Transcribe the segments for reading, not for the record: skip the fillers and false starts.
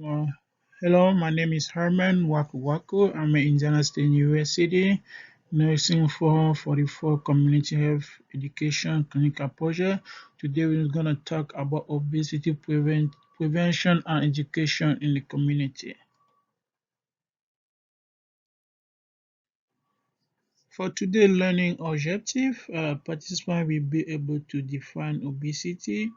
Uh, Hello, my name is Herman Waku Waku. I'm at Indiana State University, nursing for 44 community health education clinical project. Today we're going to talk about obesity prevention and education in the community. For today's learning objective, participants will be able to define obesity.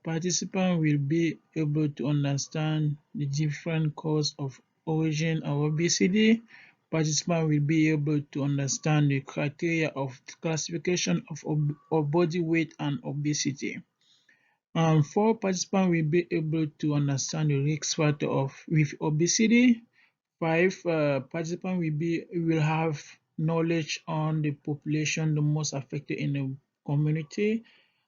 Participants will be able to understand the different cause of origin of obesity. Participants will be able to understand the criteria of classification of body weight and obesity. Four participants will be able to understand the risk factor of with obesity. Five participants will have knowledge on the population the most affected in the community,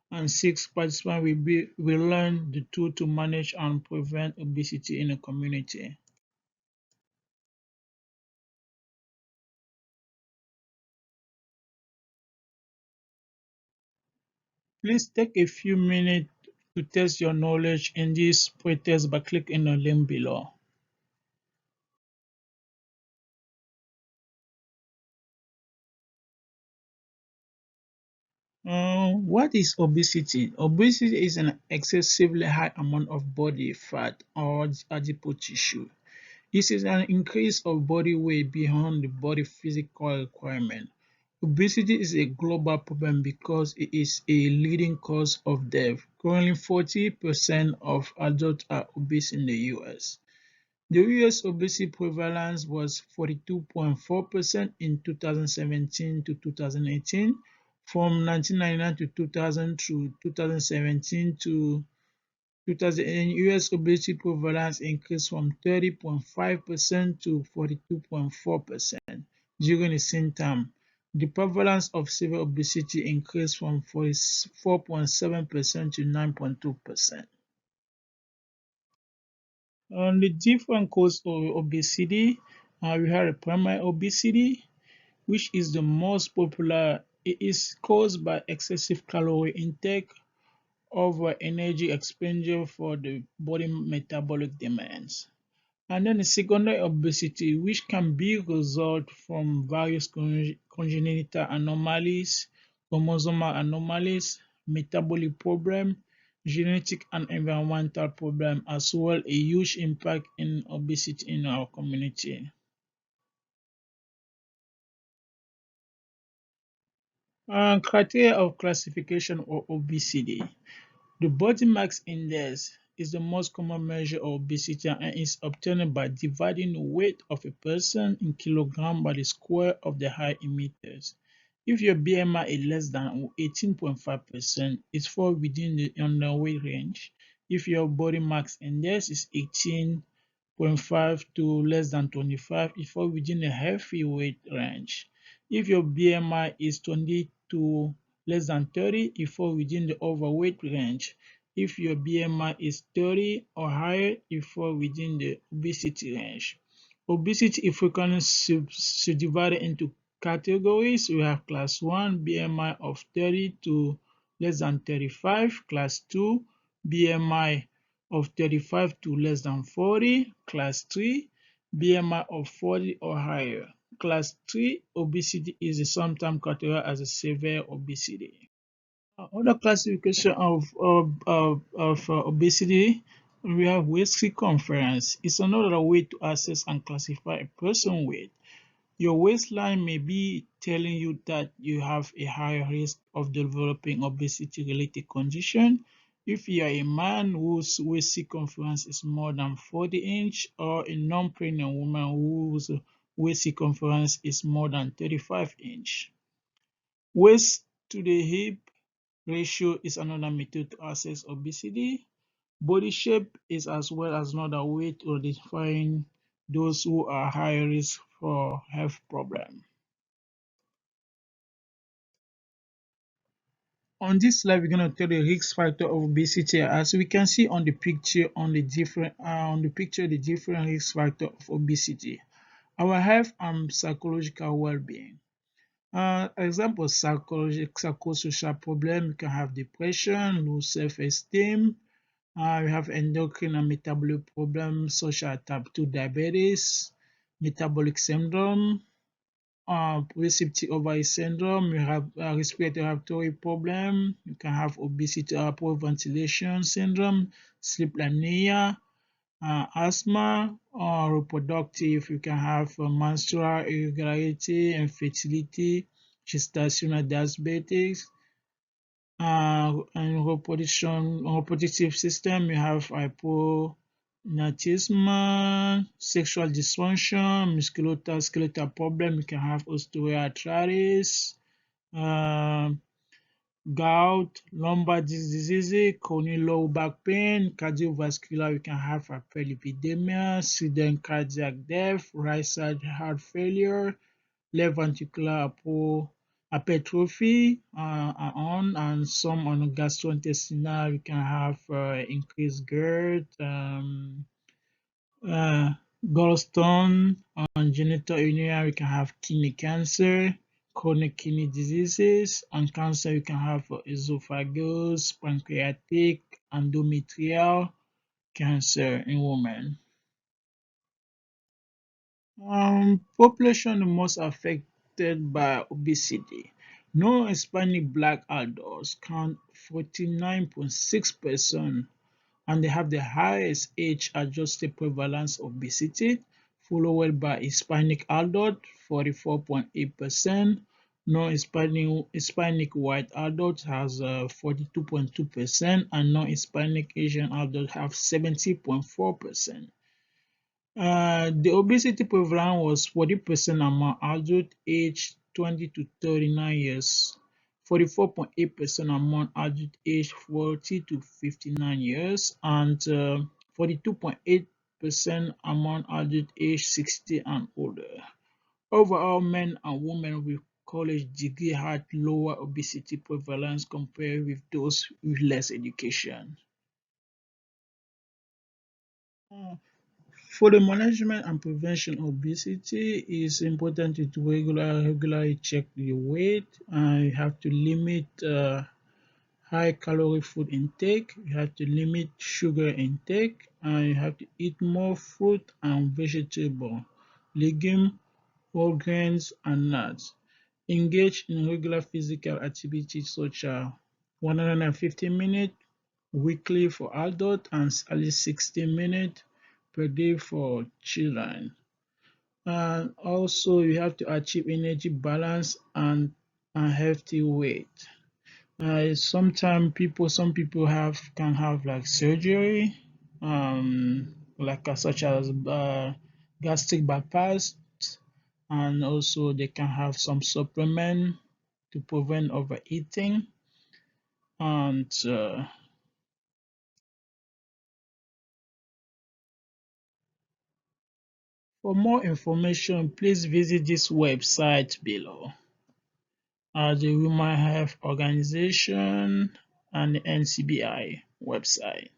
and six participants will learn the tool to manage and prevent obesity in the community. Please take a few minutes to test your knowledge in this pretest by clicking the link below. What is obesity? Obesity is an excessively high amount of body fat or adipose tissue. This is an increase of body weight beyond the body physical requirement. Obesity is a global problem because it is a leading cause of death. Currently, 40% of adults are obese in the US. The US obesity prevalence was 42.4% in 2017 to 2018. From 1999 to 2000 through 2017 to 2008, US obesity prevalence increased from 30.5% to 42.4% during the same time. The prevalence of severe obesity increased from 44.7% to 9.2%. On the different causes of obesity, we have a primary obesity, which is the most popular. It is caused by excessive calorie intake over energy expenditure for the body metabolic demands. And then the secondary obesity, which can be a result from various congenital anomalies, chromosomal anomalies, metabolic problem, genetic and environmental problem, as well a huge impact in obesity in our community. Criteria of classification of obesity. The body mass index is the most common measure of obesity and is obtained by dividing the weight of a person in kilograms by the square of the height in meters. If your BMI is less than 18.5%, it falls within the underweight range. If your body mass index is 18.5 to less than 25, it falls within the healthy weight range. If your BMI is 20 to less than 30, it falls within the overweight range. If your BMI is 30 or higher, it falls within the obesity range. Obesity is frequently subdivided into categories. We have class 1, BMI of 30 to less than 35, class 2, BMI of 35 to less than 40, class 3, BMI of 40 or higher. Class 3 obesity is sometimes categorized as a severe obesity. Other classification of obesity, we have waist circumference. It's another way to assess and classify a person's weight. Your waistline may be telling you that you have a higher risk of developing obesity-related condition. If you are a man whose waist circumference is more than 40 inch, or a non-pregnant woman whose waist circumference is more than 35 inch. Waist to the hip ratio is another method to assess obesity. Body shape is as well as another way to identify those who are high risk for health problem. On this slide, we're going to tell the risk factor of obesity. As we can see on the picture, the different risk factor of obesity. Our health and psychological well-being. Example, psychosocial problem, you can have depression, low self-esteem, We have endocrine and metabolic problems such as type 2 diabetes, metabolic syndrome, polycystic ovary syndrome. You have respiratory problem. You can have obesity or poor ventilation syndrome, sleep apnea, asthma, or reproductive. You can have menstrual irregularity, infertility, gestational diabetes, and reproductive system. You have hyponatremia, sexual dysfunction, musculoskeletal problem. You can have osteoarthritis, um gout, lumbar disease, chronic low back pain, cardiovascular. You can have hyperlipidemia, sudden cardiac death, right side heart failure, left ventricular hypertrophy, and some on gastrointestinal. You can have increased GERD, uh, gallstone, on genital urinary. You can have kidney cancer, chronic kidney diseases. On cancer, you can have esophagus, pancreatic, endometrial cancer in women. Population most affected by obesity. Non-Hispanic Black adults count 49.6%, and they have the highest age-adjusted prevalence of obesity, followed by Hispanic adult 44.8%. Non-Hispanic white adult has 42.2%, and non-Hispanic Asian adult have 70.4%. The obesity prevalence was 40% among adults aged 20 to 39 years, 44.8% among adults aged 40 to 59 years, and 42.8% among adults aged 60 and older. Overall, men and women with college degree had lower obesity prevalence compared with those with less education. For the management and prevention of obesity, it's important to regularly check your weight. You have to limit high calorie food intake. You have to limit sugar intake, and you have to eat more fruit and vegetable, legume, whole grains, and nuts. Engage in regular physical activities such as 150 minutes weekly for adults and at least 60 minutes per day for children. And also, you have to achieve energy balance and a healthy weight. Some people have can have like surgery, like such as gastric bypass, and also they can have some supplement to prevent overeating. And for more information, please visit this website below, the Human Health Organization and the NCBI website.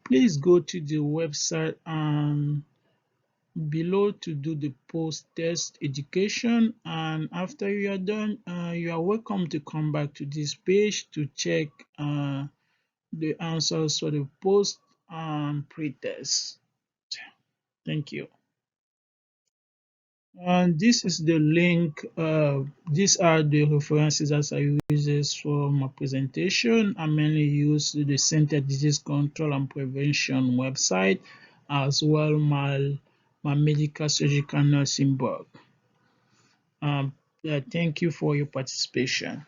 Please go to the website below to do the post-test education, and after you are done, you are welcome to come back to this page to check the answers for the post and pre-test. Thank you. And this is the link. These are the references that I use for my presentation. I mainly use the Center Disease Control and Prevention website, as well my medical surgical nursing book. Yeah, thank you for your participation.